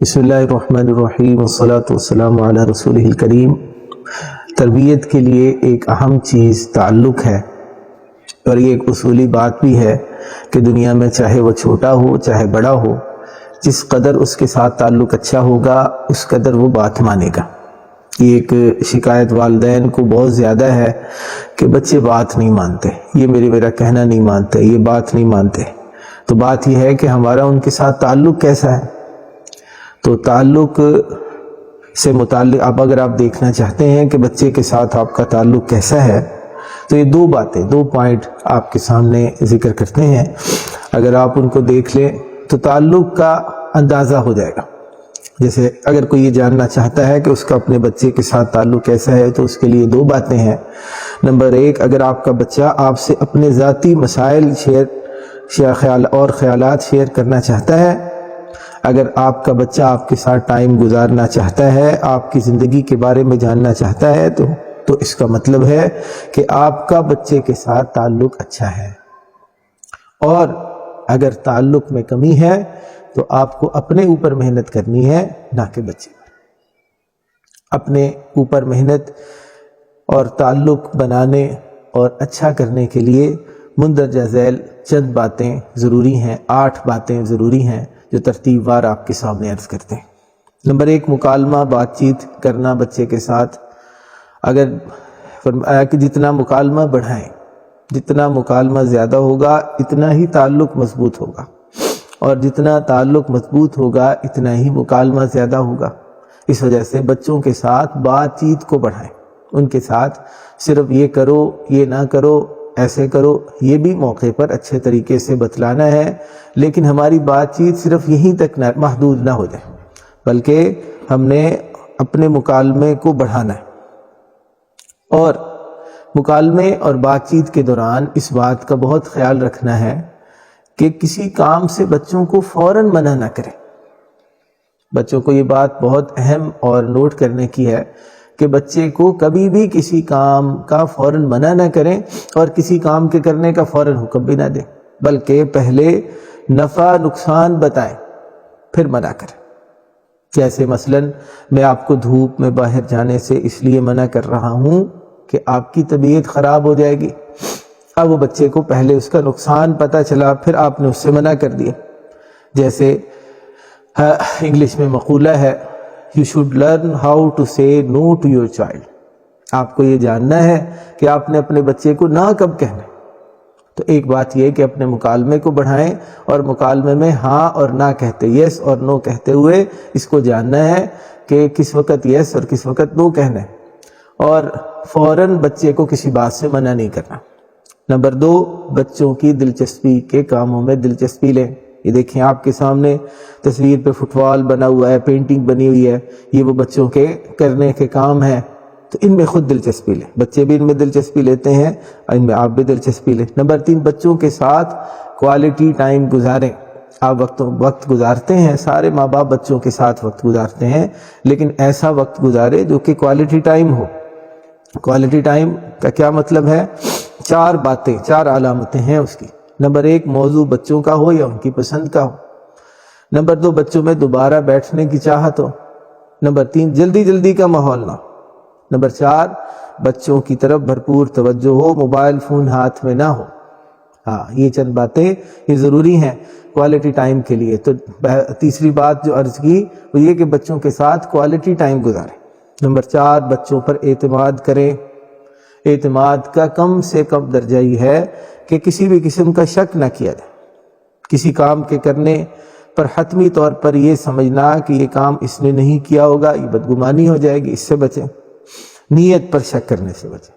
بسم اللہ الرحمن الرحیم والصلاة والسلام علی رسولہ الکریم۔ تربیت کے لیے ایک اہم چیز تعلق ہے، اور یہ ایک اصولی بات بھی ہے کہ دنیا میں چاہے وہ چھوٹا ہو چاہے بڑا ہو، جس قدر اس کے ساتھ تعلق اچھا ہوگا اس قدر وہ بات مانے گا۔ یہ ایک شکایت والدین کو بہت زیادہ ہے کہ بچے بات نہیں مانتے، یہ میرا کہنا نہیں مانتے، یہ بات نہیں مانتے۔ تو بات یہ ہے کہ ہمارا ان کے ساتھ تعلق کیسا ہے۔ تو تعلق سے متعلق اگر آپ دیکھنا چاہتے ہیں کہ بچے کے ساتھ آپ کا تعلق کیسا ہے، تو یہ دو پوائنٹ آپ کے سامنے ذکر کرتے ہیں۔ اگر آپ ان کو دیکھ لیں تو تعلق کا اندازہ ہو جائے گا۔ جیسے اگر کوئی یہ جاننا چاہتا ہے کہ اس کا اپنے بچے کے ساتھ تعلق کیسا ہے، تو اس کے لیے دو باتیں ہیں۔ نمبر ایک، اگر آپ کا بچہ آپ سے اپنے ذاتی مسائل اور خیالات شیئر کرنا چاہتا ہے، اگر آپ کا بچہ آپ کے ساتھ ٹائم گزارنا چاہتا ہے، آپ کی زندگی کے بارے میں جاننا چاہتا ہے، تو اس کا مطلب ہے کہ آپ کا بچے کے ساتھ تعلق اچھا ہے۔ اور اگر تعلق میں کمی ہے تو آپ کو اپنے اوپر محنت کرنی ہے، نہ کہ بچے پر۔ اپنے اوپر محنت اور تعلق بنانے اور اچھا کرنے کے لیے مندرجہ ذیل چند باتیں ضروری ہیں، 8 باتیں ضروری ہیں جو ترتیب وار آپ کے سامنے عرض کرتے ہیں۔ نمبر 1، مکالمہ، بات چیت کرنا بچے کے ساتھ۔ اگر فرمایا کہ جتنا مکالمہ بڑھائیں، جتنا مکالمہ زیادہ ہوگا اتنا ہی تعلق مضبوط ہوگا، اور جتنا تعلق مضبوط ہوگا اتنا ہی مکالمہ زیادہ ہوگا۔ اس وجہ سے بچوں کے ساتھ بات چیت کو بڑھائیں، ان کے ساتھ صرف یہ کرو، یہ نہ کرو، ایسے کرو، یہ بھی موقع پر اچھے طریقے سے بتلانا ہے، لیکن ہماری بات چیت صرف یہیں تک محدود نہ ہو جائے، بلکہ ہم نے اپنے مکالمے کو بڑھانا ہے۔ اور مکالمے اور بات چیت کے دوران اس بات کا بہت خیال رکھنا ہے کہ کسی کام سے بچوں کو فوراً منع نہ کریں۔ بچوں کو یہ بات بہت اہم اور نوٹ کرنے کی ہے کہ بچے کو کبھی بھی کسی کام کا فوراً منع نہ کریں، اور کسی کام کے کرنے کا فوراً حکم بھی نہ دیں، بلکہ پہلے نفع نقصان بتائیں پھر منع کریں۔ جیسے مثلاً میں آپ کو دھوپ میں باہر جانے سے اس لیے منع کر رہا ہوں کہ آپ کی طبیعت خراب ہو جائے گی۔ اب وہ بچے کو پہلے اس کا نقصان پتہ چلا، پھر آپ نے اس سے منع کر دیا۔ جیسے انگلش میں مقولہ ہے، You should learn how to say no to your child۔ آپ کو یہ جاننا ہے کہ آپ نے اپنے بچے کو نہ کب کہنا ہے۔ تو ایک بات یہ کہ اپنے مکالمے کو بڑھائیں، اور مکالمے میں ہاں اور نہ کہتے، یس اور نو کہتے ہوئے اس کو جاننا ہے کہ کس وقت یس اور کس وقت نو کہنا ہے، اور فوراً بچے کو کسی بات سے منع نہیں کرنا۔ نمبر 2، بچوں کی دلچسپی کے کاموں میں دلچسپی لیں۔ یہ دیکھیں آپ کے سامنے تصویر پہ فٹ بال بنا ہوا ہے، پینٹنگ بنی ہوئی ہے، یہ وہ بچوں کے کرنے کے کام ہیں، تو ان میں خود دلچسپی لیں۔ بچے بھی ان میں دلچسپی لیتے ہیں، ان میں آپ بھی دلچسپی لیں۔ نمبر 3، بچوں کے ساتھ کوالٹی ٹائم گزاریں۔ آپ وقت گزارتے ہیں، سارے ماں باپ بچوں کے ساتھ وقت گزارتے ہیں، لیکن ایسا وقت گزارے جو کہ کوالٹی ٹائم ہو۔ کوالٹی ٹائم کا کیا مطلب ہے؟ 4 علامتیں ہیں اس کی۔ نمبر 1، موضوع بچوں کا ہو یا ان کی پسند کا ہو۔ نمبر 2، بچوں میں دوبارہ بیٹھنے کی چاہت ہو۔ نمبر 3، جلدی کا ماحول نہ ہو۔ نمبر 4، بچوں کی طرف بھرپور توجہ ہو، موبائل فون ہاتھ میں نہ ہو۔ یہ چند باتیں یہ ضروری ہیں کوالٹی ٹائم کے لیے۔ تو تیسری بات جو عرض کی وہ یہ کہ بچوں کے ساتھ کوالٹی ٹائم گزاریں۔ نمبر 4، بچوں پر اعتماد کریں۔ اعتماد کا کم سے کم درجہ یہ ہے کہ کسی بھی قسم کا شک نہ کیا جائے۔ کسی کام کے کرنے پر حتمی طور پر یہ سمجھنا کہ یہ کام اس نے نہیں کیا ہوگا، یہ بدگمانی ہو جائے گی، اس سے بچیں۔ نیت پر شک کرنے سے بچیں۔